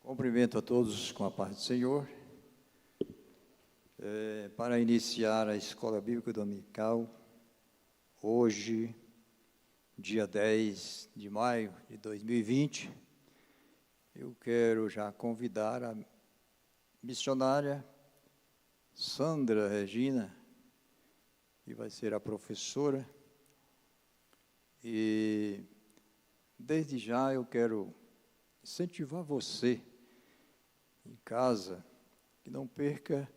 Cumprimento a todos com a paz do Senhor. Para iniciar a Escola Bíblica Dominical, hoje, dia 10 de maio de 2020, eu quero já convidar a missionária Sandra Regina, que vai ser a professora, e desde já eu quero incentivar você em casa, que não perca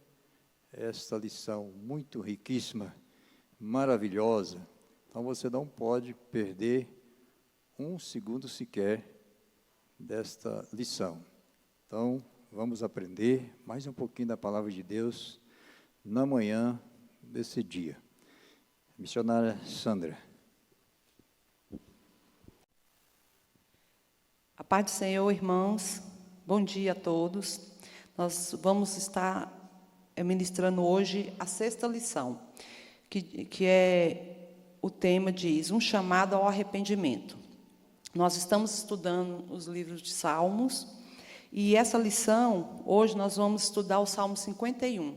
esta lição muito riquíssima, maravilhosa. Então, você não pode perder um segundo sequer desta lição. Então, vamos aprender mais um pouquinho da Palavra de Deus na manhã desse dia. Missionária Sandra. A paz do Senhor, irmãos. Bom dia a todos. Nós vamos estar ministrando hoje a 6ª lição, que é o tema diz, um chamado ao arrependimento. Nós estamos estudando os livros de Salmos, e essa lição, hoje nós vamos estudar o Salmo 51.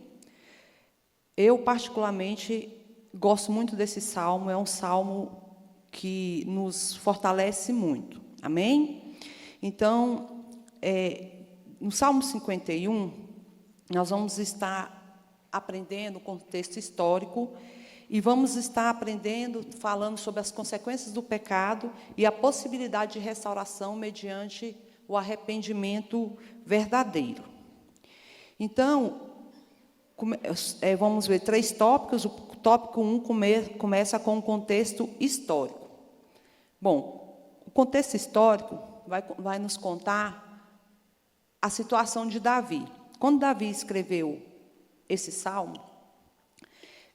Eu, particularmente, gosto muito desse salmo, é um salmo que nos fortalece muito. Amém? Então, no Salmo 51, nós vamos estar aprendendo o contexto histórico e vamos estar aprendendo, falando sobre as consequências do pecado e a possibilidade de restauração mediante o arrependimento verdadeiro. Então, vamos ver 3 tópicos. O tópico 1 começa com o contexto histórico. Bom, o contexto histórico vai nos contar a situação de Davi. Quando Davi escreveu esse salmo,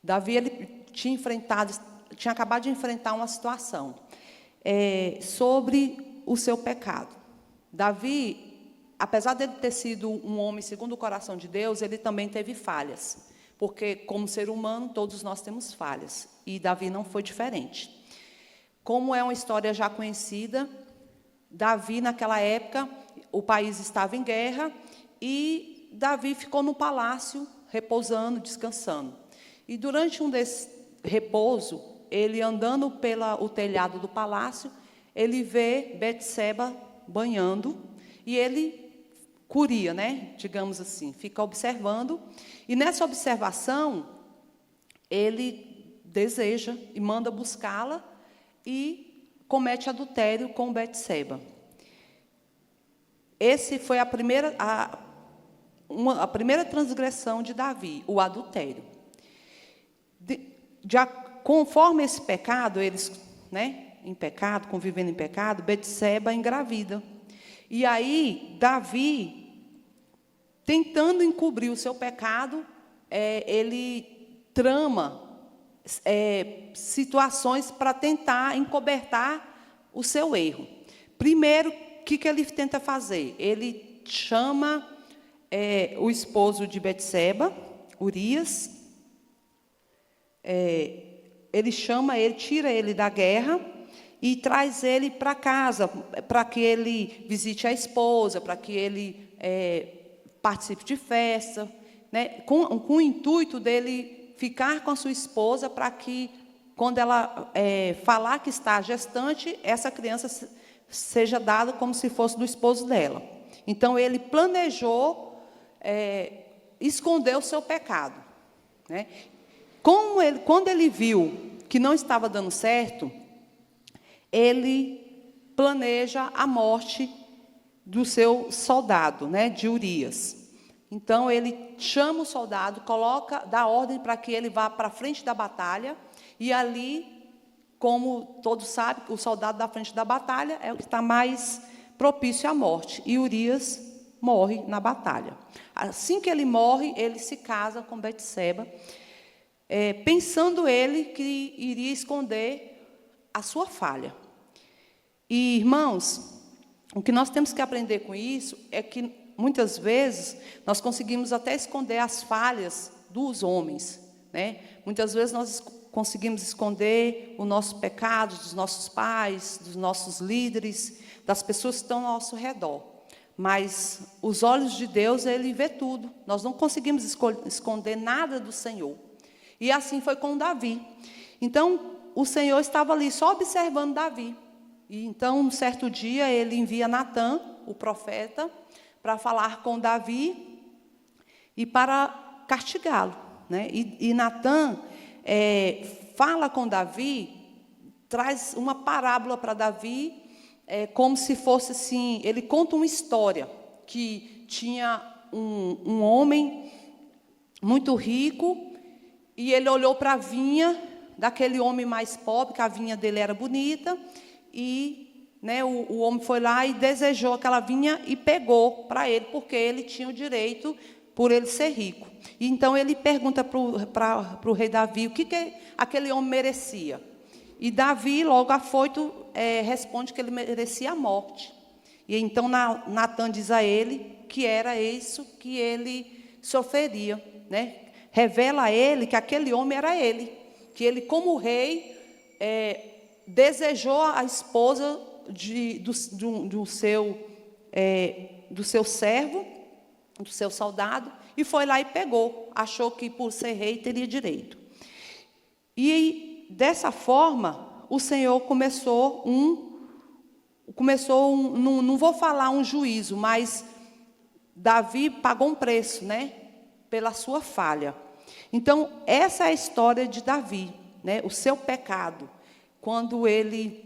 Davi ele tinha acabado de enfrentar uma situação sobre o seu pecado. Davi, apesar de ele ter sido um homem segundo o coração de Deus, ele também teve falhas, porque como ser humano todos nós temos falhas, e Davi não foi diferente. Como é uma história já conhecida, Davi naquela época, o país estava em guerra, e Davi ficou no palácio, repousando, descansando. E durante um desse repouso, ele andando pelo telhado do palácio, ele vê Betseba banhando, e ele curia, digamos assim, fica observando, e nessa observação, ele deseja e manda buscá-la, e comete adultério com Betseba. Esse foi a primeira transgressão de Davi, o adultério. Conforme esse pecado, eles, em pecado, convivendo em pecado, Betseba engravida. E aí, Davi, tentando encobrir o seu pecado, ele trama situações para tentar encobertar o seu erro. Primeiro, o que ele tenta fazer? Ele chama o esposo de Betseba, Urias, ele tira ele da guerra e traz ele para casa, para que ele visite a esposa, para que ele participe de festa, com o intuito dele ficar com a sua esposa, para que, quando ela falar que está gestante, essa criança seja dada como se fosse do esposo dela. Então, ele planejou esconder o seu pecado. Quando ele viu que não estava dando certo, ele planeja a morte do seu soldado, de Urias. Então, ele chama o soldado, dá ordem para que ele vá para a frente da batalha, e ali, como todos sabem, o soldado da frente da batalha é o que está mais propício à morte, e Urias morre na batalha. Assim que ele morre, ele se casa com Betseba, pensando ele que iria esconder a sua falha. E, irmãos, o que nós temos que aprender com isso é que, muitas vezes, nós conseguimos até esconder as falhas dos homens, né? Muitas vezes nós conseguimos esconder o nosso pecado dos nossos pais, dos nossos líderes, das pessoas que estão ao nosso redor. Mas os olhos de Deus, Ele vê tudo. Nós não conseguimos esconder nada do Senhor. E assim foi com Davi. Então, o Senhor estava ali só observando Davi. E então, um certo dia, Ele envia Natã, o profeta, para falar com Davi e para castigá-lo, né? E Natã fala com Davi, traz uma parábola para Davi, como se fosse assim, ele conta uma história, que tinha um homem muito rico, e ele olhou para a vinha daquele homem mais pobre, que a vinha dele era bonita, e né, o homem foi lá e desejou aquela vinha e pegou para ele, porque ele tinha o direito, por ele ser rico. E então ele pergunta para o rei Davi o que aquele homem merecia. E Davi, logo afoito, responde que ele merecia a morte. E então Natã diz a ele que era isso que ele sofreria, né? Revela a ele que aquele homem era ele, que ele, como rei, desejou a esposa do seu servo, do seu soldado, e foi lá e pegou, achou que por ser rei teria direito. E dessa forma, o Senhor começou não vou falar um juízo, mas Davi pagou um preço, né, pela sua falha. Então, essa é a história de Davi, né, o seu pecado, quando ele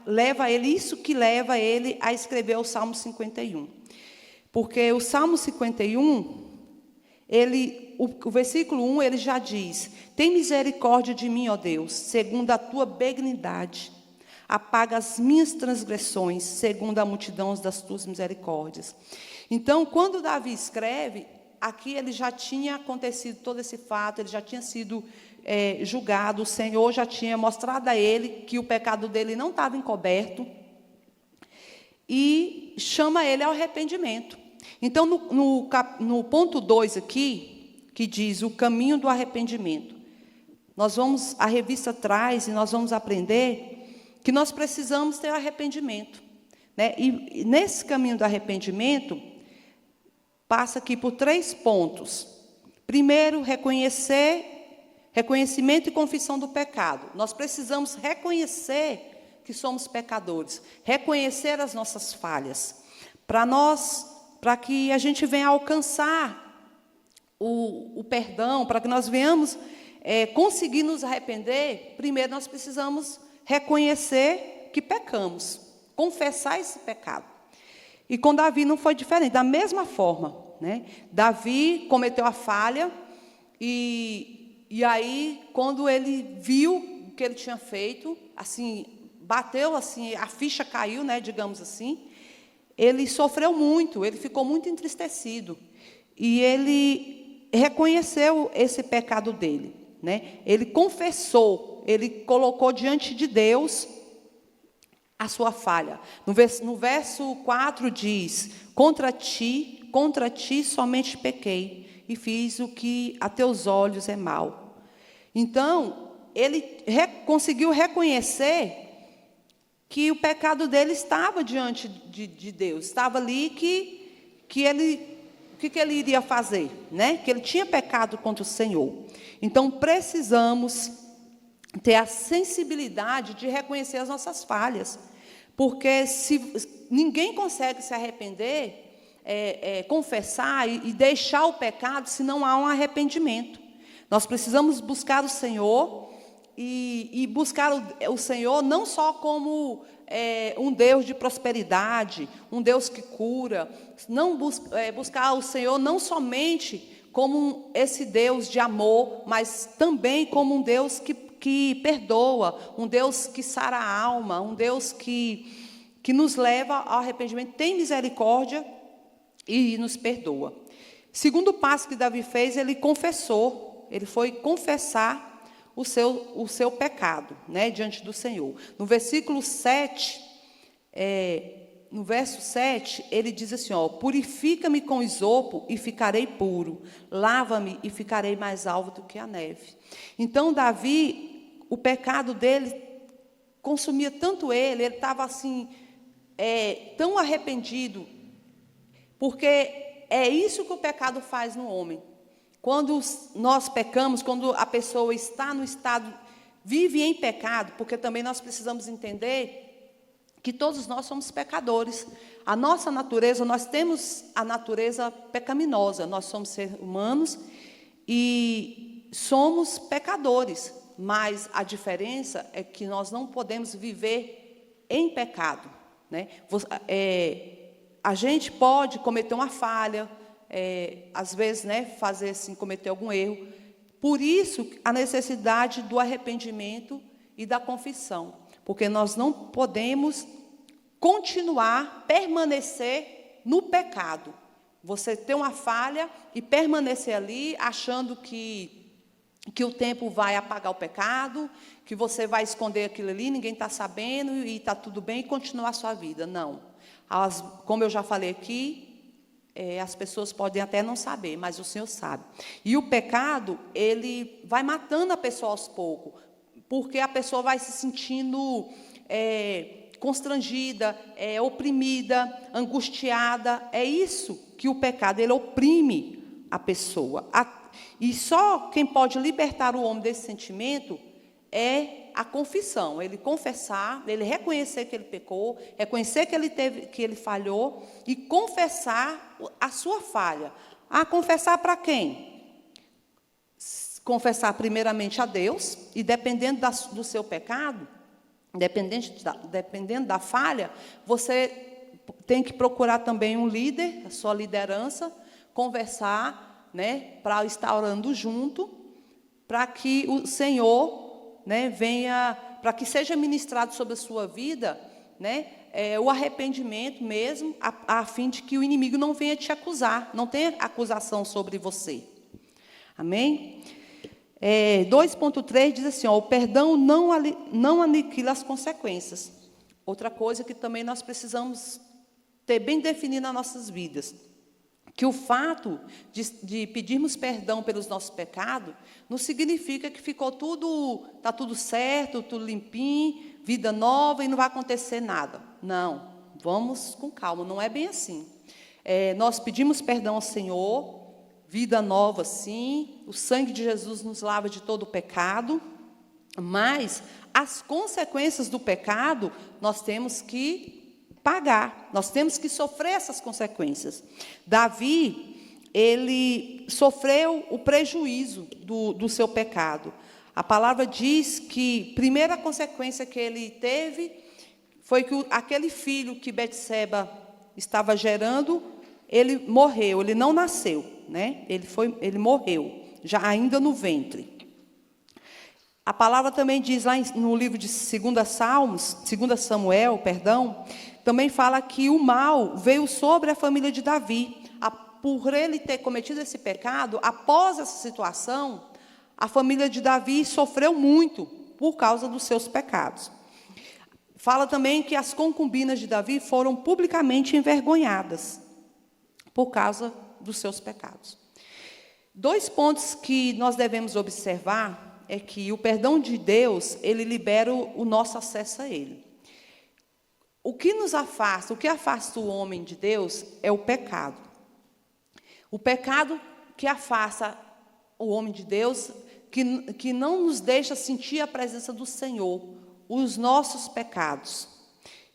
leva ele a escrever o Salmo 51. Porque o Salmo 51, o versículo 1, ele já diz: tem misericórdia de mim, ó Deus, segundo a tua benignidade. Apaga as minhas transgressões, segundo a multidão das tuas misericórdias. Então, quando Davi escreve, aqui ele já tinha acontecido todo esse fato, ele já tinha sido julgado, o Senhor já tinha mostrado a ele que o pecado dele não estava encoberto, e chama ele ao arrependimento. Então, no ponto 2 aqui, que diz o caminho do arrependimento, a revista traz e nós vamos aprender que nós precisamos ter arrependimento, né? E nesse caminho do arrependimento, passa aqui por 3 pontos. Primeiro, reconhecimento e confissão do pecado. Nós precisamos reconhecer que somos pecadores, reconhecer as nossas falhas, para que a gente venha alcançar o perdão, para que nós venhamos conseguir nos arrepender. Primeiro nós precisamos reconhecer que pecamos, confessar esse pecado. E com Davi não foi diferente, da mesma forma, né? Davi cometeu a falha, e aí, quando ele viu o que ele tinha feito, assim, bateu, assim, a ficha caiu, né, digamos assim, ele sofreu muito, ele ficou muito entristecido. E ele reconheceu esse pecado dele, né? Ele confessou, ele colocou diante de Deus a sua falha. No verso 4 diz: contra ti somente pequei, e fiz o que a teus olhos é mal. Então, ele conseguiu reconhecer que o pecado dele estava diante de Deus, estava ali, o que ele iria fazer, né? Que ele tinha pecado contra o Senhor. Então, precisamos ter a sensibilidade de reconhecer as nossas falhas, porque se ninguém consegue se arrepender, confessar e deixar o pecado, se não há um arrependimento. Nós precisamos buscar o Senhor, e buscar o Senhor não só como um Deus de prosperidade, um Deus que cura, buscar o Senhor não somente como esse Deus de amor, mas também como um Deus que perdoa, um Deus que sara a alma, um Deus que nos leva ao arrependimento, tem misericórdia e nos perdoa. Segundo passo que Davi fez, ele confessou, ele foi confessar o seu pecado, né, diante do Senhor. No versículo 7, no verso 7, ele diz assim, ó, purifica-me com isopo e ficarei puro, lava-me e ficarei mais alvo do que a neve. Então, Davi, o pecado dele consumia tanto ele estava assim, tão arrependido, porque é isso que o pecado faz no homem. Quando nós pecamos, quando a pessoa está no estado, vive em pecado, porque também nós precisamos entender que todos nós somos pecadores. A nossa natureza, nós temos a natureza pecaminosa, nós somos seres humanos e somos pecadores, mas a diferença é que nós não podemos viver em pecado, né? A gente pode cometer uma falha, às vezes, né, fazer assim, cometer algum erro. Por isso, a necessidade do arrependimento e da confissão, porque nós não podemos continuar, permanecer no pecado. Você ter uma falha e permanecer ali, achando que o tempo vai apagar o pecado, que você vai esconder aquilo ali, ninguém está sabendo e está tudo bem, e continuar a sua vida. Não. Como eu já falei aqui, as pessoas podem até não saber, mas o Senhor sabe. E o pecado, ele vai matando a pessoa aos poucos, porque a pessoa vai se sentindo constrangida, oprimida, angustiada. É isso que o pecado, ele oprime a pessoa. E só quem pode libertar o homem desse sentimento é a confissão, ele confessar, ele reconhecer que ele pecou, reconhecer que ele falhou e confessar a sua falha. Confessar para quem? Confessar primeiramente a Deus, e dependendo do seu pecado, dependendo da falha, você tem que procurar também um líder, a sua liderança, conversar, né, para estar orando junto, para que o Senhor, né, venha, para que seja ministrado sobre a sua vida, né, o arrependimento mesmo, a fim de que o inimigo não venha te acusar, não tenha acusação sobre você. Amém? 2.3 diz assim, ó, o perdão não aniquila as consequências. Outra coisa que também nós precisamos ter bem definido nas nossas vidas, que o fato de pedirmos perdão pelos nossos pecados não significa que está tudo certo, tudo limpinho, vida nova e não vai acontecer nada. Não, vamos com calma, não é bem assim. Nós pedimos perdão ao Senhor, vida nova sim, o sangue de Jesus nos lava de todo o pecado, mas as consequências do pecado nós temos que pagar, nós temos que sofrer essas consequências. Davi, ele sofreu o prejuízo do seu pecado. A palavra diz que a primeira consequência que ele teve foi que aquele filho que Betseba estava gerando, ele morreu, ele não nasceu, né? Ele morreu, já ainda no ventre. A palavra também diz lá no livro de 2 Samuel, também fala que o mal veio sobre a família de Davi. Por ele ter cometido esse pecado, após essa situação, a família de Davi sofreu muito por causa dos seus pecados. Fala também que as concubinas de Davi foram publicamente envergonhadas por causa dos seus pecados. 2 pontos que nós devemos observar é que o perdão de Deus, ele libera o nosso acesso a Ele. O que afasta o homem de Deus é o pecado. O pecado que afasta o homem de Deus, que não nos deixa sentir a presença do Senhor, os nossos pecados.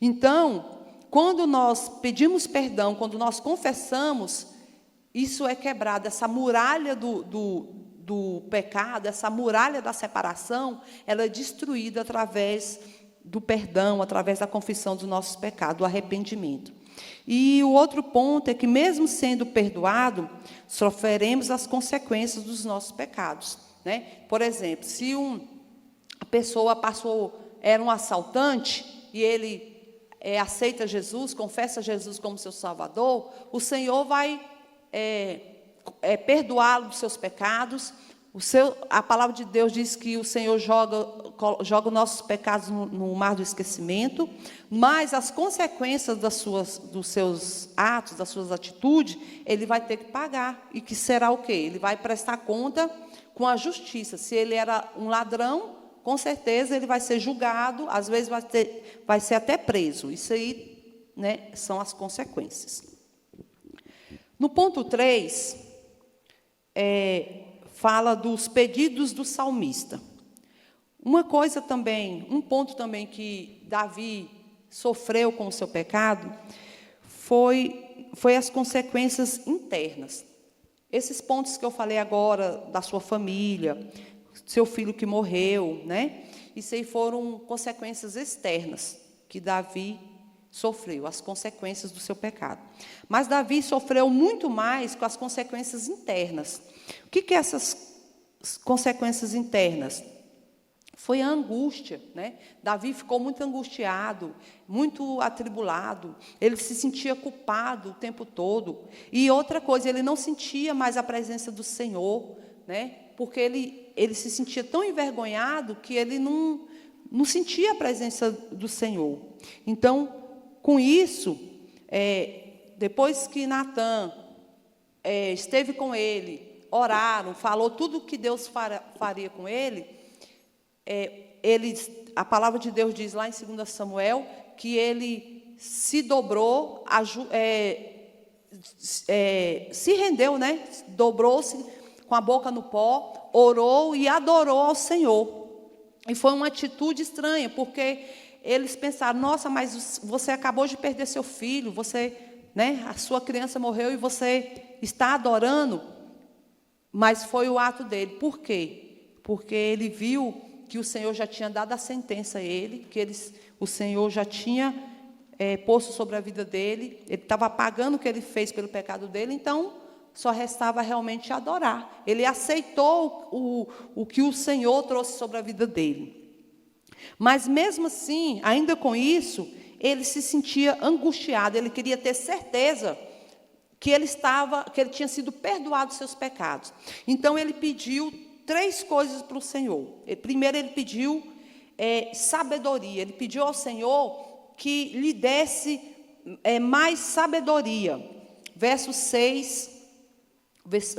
Então, quando nós pedimos perdão, quando nós confessamos, isso é quebrado, essa muralha do pecado, essa muralha da separação, ela é destruída através do perdão, através da confissão dos nossos pecados, do arrependimento. E o outro ponto é que, mesmo sendo perdoado, sofreremos as consequências dos nossos pecados, né? Por exemplo, se a pessoa era um assaltante, e ele aceita Jesus, confessa Jesus como seu Salvador, o Senhor vai perdoá-lo dos seus pecados, A palavra de Deus diz que o Senhor joga os nossos pecados no mar do esquecimento, mas as consequências dos seus atos, das suas atitudes, ele vai ter que pagar. E que será o quê? Ele vai prestar conta com a justiça. Se ele era um ladrão, com certeza ele vai ser julgado, às vezes vai ser até preso. Isso aí, né, são as consequências. No ponto 3, fala dos pedidos do salmista. Um ponto também que Davi sofreu com o seu pecado foi as consequências internas. Esses pontos que eu falei agora, da sua família, seu filho que morreu, né? Isso aí foram consequências externas que Davi sofreu, as consequências do seu pecado. Mas Davi sofreu muito mais com as consequências internas. O que é essas consequências internas? Foi a angústia, né? Davi ficou muito angustiado, muito atribulado. Ele se sentia culpado o tempo todo. E outra coisa, ele não sentia mais a presença do Senhor, né? Porque ele se sentia tão envergonhado que ele não sentia a presença do Senhor. Então, com isso, depois que Natã esteve com ele, oraram, falou tudo o que Deus faria com ele, a palavra de Deus diz lá em 2 Samuel que ele se dobrou, se rendeu, né? Dobrou-se com a boca no pó, orou e adorou ao Senhor. E foi uma atitude estranha, porque eles pensaram: nossa, mas você acabou de perder seu filho, né, a sua criança morreu e você está adorando. Mas foi o ato dele. Por quê? Porque ele viu que o Senhor já tinha dado a sentença a ele, que o Senhor já tinha posto sobre a vida dele, ele estava pagando o que ele fez pelo pecado dele, então só restava realmente adorar. Ele aceitou o que o Senhor trouxe sobre a vida dele. Mas mesmo assim, ainda com isso, ele se sentia angustiado, ele queria ter certeza que ele tinha sido perdoado dos seus pecados. Então ele pediu 3 coisas para o Senhor. Primeiro ele pediu sabedoria, ele pediu ao Senhor que lhe desse mais sabedoria. O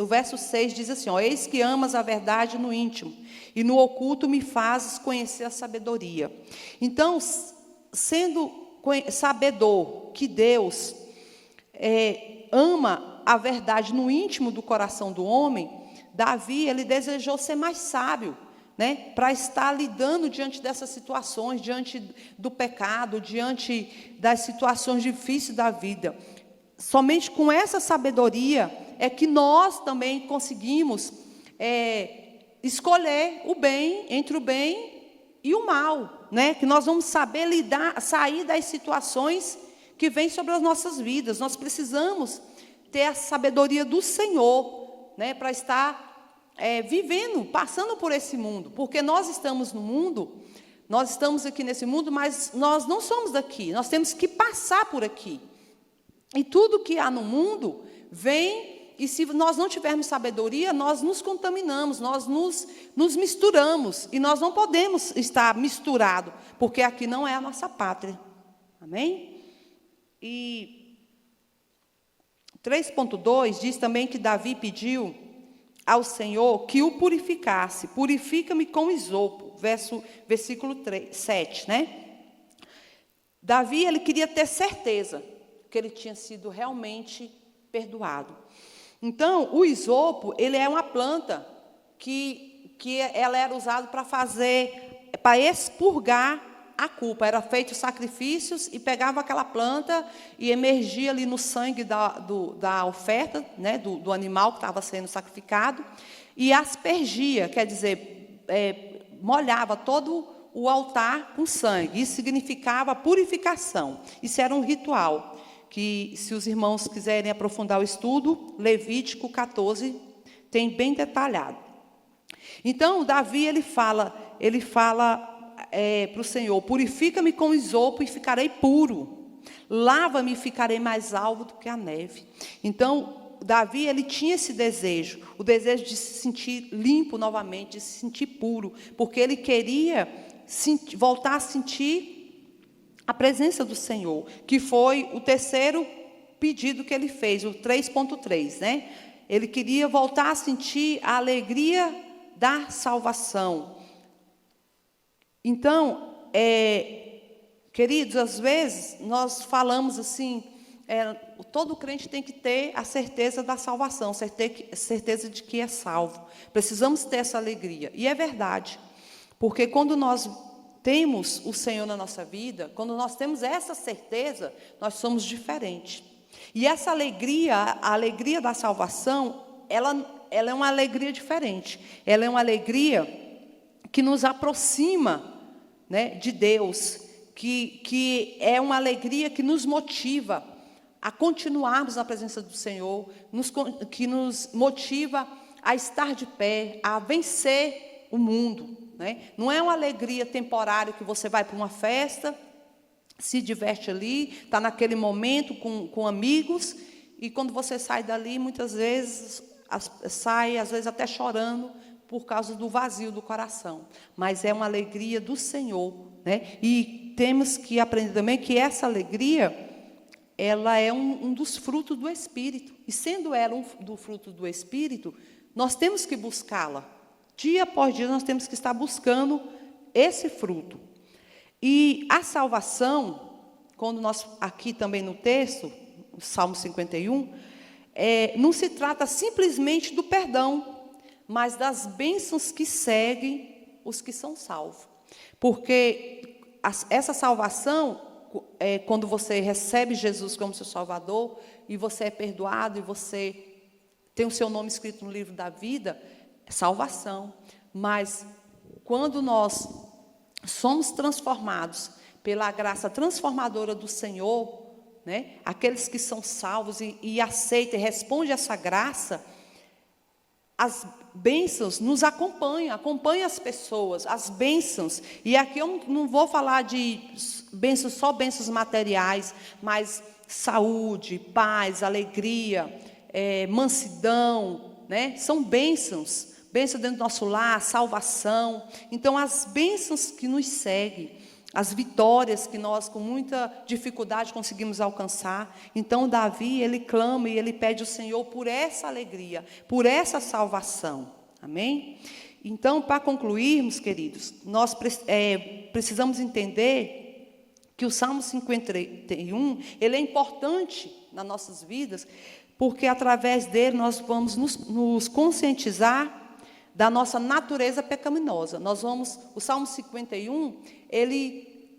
verso 6 diz assim: eis que amas a verdade no íntimo, e no oculto me fazes conhecer a sabedoria. Então, sendo sabedor que Deus ama a verdade no íntimo do coração do homem, Davi, ele desejou ser mais sábio, né, para estar lidando diante dessas situações, diante do pecado, diante das situações difíceis da vida. Somente com essa sabedoria é que nós também conseguimos escolher o bem, entre o bem e o mal, né? Que nós vamos saber sair das situações que vêm sobre as nossas vidas. Nós precisamos ter a sabedoria do Senhor, né? Para estar vivendo, passando por esse mundo. Porque nós estamos no mundo, nós estamos aqui nesse mundo, mas nós não somos daqui. Nós temos que passar por aqui. E tudo que há no mundo vem, e se nós não tivermos sabedoria, nós nos contaminamos, nós nos misturamos, e nós não podemos estar misturados, porque aqui não é a nossa pátria. Amém? E 3.2 diz também que Davi pediu ao Senhor que o purificasse. Purifica-me com isopo, versículo 7, né? Davi, ele queria ter certeza que ele tinha sido realmente perdoado. Então, o isopo, ele é uma planta que ela era usada para expurgar a culpa. Era feito sacrifícios e pegava aquela planta e emergia ali no sangue da oferta, né, do animal que estava sendo sacrificado, e aspergia, quer dizer, molhava todo o altar com sangue. Isso significava purificação. Isso era um ritual que, se os irmãos quiserem aprofundar o estudo, Levítico 14 tem bem detalhado. Então, Davi, ele fala para o Senhor: purifica-me com isopo e ficarei puro, lava-me e ficarei mais alvo do que a neve. Então, Davi, ele tinha esse desejo, o desejo de se sentir limpo novamente, de se sentir puro, porque ele queria voltar a sentir a presença do Senhor, que foi o terceiro pedido que ele fez, o 3.3, né? Ele queria voltar a sentir a alegria da salvação. Então, queridos, às vezes nós falamos assim, todo crente tem que ter a certeza da salvação, certeza de que é salvo. Precisamos ter essa alegria. E é verdade, porque quando nós temos o Senhor na nossa vida, quando nós temos essa certeza, nós somos diferentes. E essa alegria, a alegria da salvação, ela é uma alegria diferente. Ela é uma alegria que nos aproxima, né, de Deus, que é uma alegria que nos motiva a continuarmos na presença do Senhor, que nos motiva a estar de pé, a vencer o mundo, né? Não é uma alegria temporária que você vai para uma festa, se diverte ali, está naquele momento com amigos, e quando você sai dali, muitas vezes, sai às vezes até chorando, por causa do vazio do coração. Mas é uma alegria do Senhor, né? E temos que aprender também que essa alegria, ela é um dos frutos do Espírito. E sendo ela do fruto do Espírito, nós temos que buscá-la. Dia após dia, nós temos que estar buscando esse fruto. E a salvação, quando nós, aqui também no texto, o Salmo 51, não se trata simplesmente do perdão, mas das bênçãos que seguem os que são salvos. Porque essa salvação, quando você recebe Jesus como seu Salvador, e você é perdoado, e você tem o seu nome escrito no livro da vida, é salvação. Mas quando nós somos transformados pela graça transformadora do Senhor, né, aqueles que são salvos e aceitam e respondem a essa graça, as bênçãos nos acompanham as pessoas, as bênçãos. E aqui eu não vou falar de bênçãos, só bênçãos materiais, mas saúde, paz, alegria, mansidão, né? São bênçãos dentro do nosso lar, salvação. Então, as bênçãos que nos seguem, as vitórias que nós, com muita dificuldade, conseguimos alcançar. Então, Davi, ele clama e ele pede ao Senhor por essa alegria, por essa salvação. Amém? Então, para concluirmos, queridos, nós precisamos entender que o Salmo 51, ele é importante nas nossas vidas, porque através dele nós vamos nos conscientizar da nossa natureza pecaminosa. O Salmo 51, ele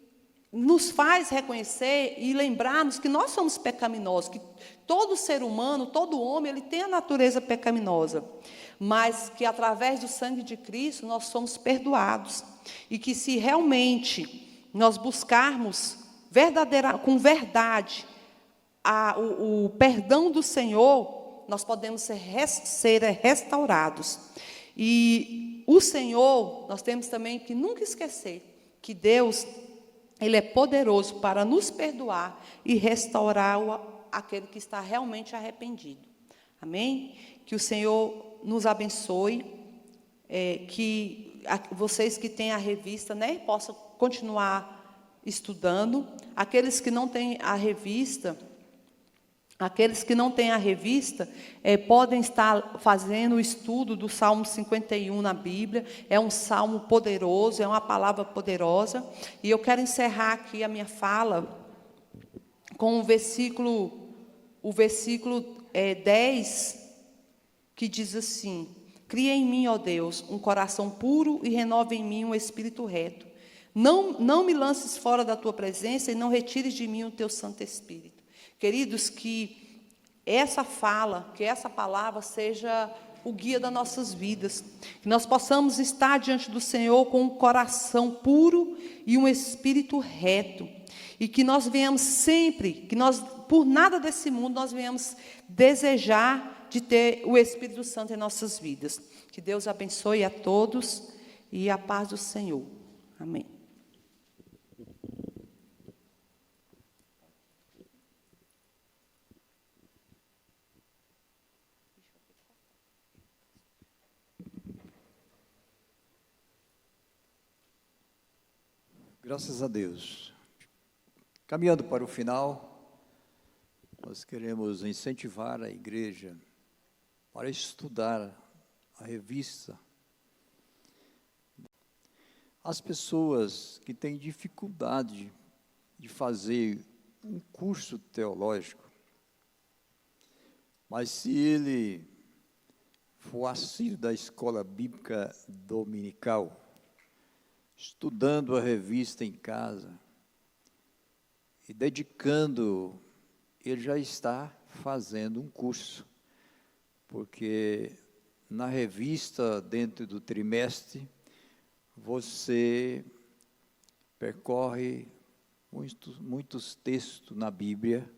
nos faz reconhecer e lembrarmos que nós somos pecaminosos, que todo ser humano, todo homem, ele tem a natureza pecaminosa, mas que através do sangue de Cristo nós somos perdoados, e que se realmente nós buscarmos com verdade o perdão do Senhor, nós podemos ser restaurados. E o Senhor, nós temos também que nunca esquecer que Deus, Ele é poderoso para nos perdoar e restaurar aquele que está realmente arrependido. Amém? Que o Senhor nos abençoe, que vocês que têm a revista, né, possam continuar estudando. Aqueles que não têm a revista, podem estar fazendo o estudo do Salmo 51 na Bíblia. É um salmo poderoso, é uma palavra poderosa. E eu quero encerrar aqui a minha fala com o versículo 10, que diz assim: cria em mim, ó Deus, um coração puro e renova em mim um espírito reto. Não me lances fora da tua presença e não retires de mim o teu Santo Espírito. Queridos, que essa palavra seja o guia das nossas vidas, que nós possamos estar diante do Senhor com um coração puro e um espírito reto, e que nós venhamos sempre, que nós, por nada desse mundo, nós venhamos desejar de ter o Espírito Santo em nossas vidas. Que Deus abençoe a todos e a paz do Senhor. Amém. Graças a Deus. Caminhando para o final, nós queremos incentivar a igreja para estudar a revista. As pessoas que têm dificuldade de fazer um curso teológico, mas se ele for assíduo da escola bíblica dominical, estudando a revista em casa e dedicando, ele já está fazendo um curso, porque na revista, dentro do trimestre, você percorre muitos textos na Bíblia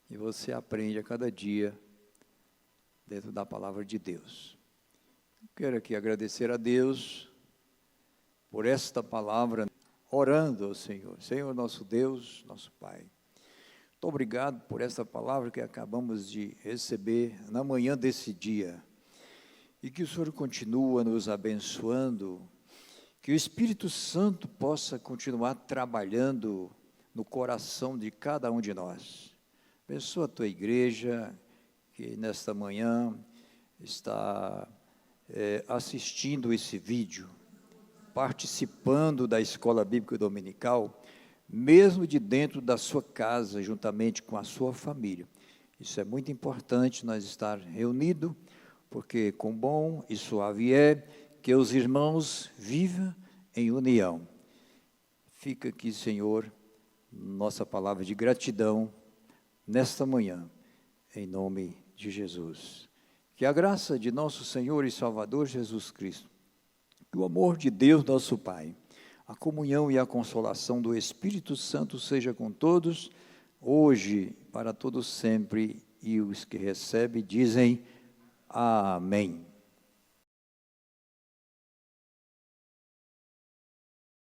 e você aprende a cada dia dentro da palavra de Deus. Eu quero aqui agradecer a Deus por esta palavra, orando ao Senhor. Senhor, nosso Deus, nosso Pai, muito obrigado por esta palavra que acabamos de receber na manhã desse dia, e que o Senhor continua nos abençoando, que o Espírito Santo possa continuar trabalhando no coração de cada um de nós. Abençoa a tua igreja, que nesta manhã está assistindo esse vídeo, participando da escola bíblica dominical, mesmo de dentro da sua casa, juntamente com a sua família. Isso é muito importante, nós estar reunidos, porque com bom e suave é que os irmãos vivam em união. Fica aqui, Senhor, nossa palavra de gratidão nesta manhã, em nome de Jesus. Que a graça de nosso Senhor e Salvador Jesus Cristo, que o amor de Deus, nosso Pai, a comunhão e a consolação do Espírito Santo seja com todos, hoje, para todos sempre, e os que recebem dizem amém.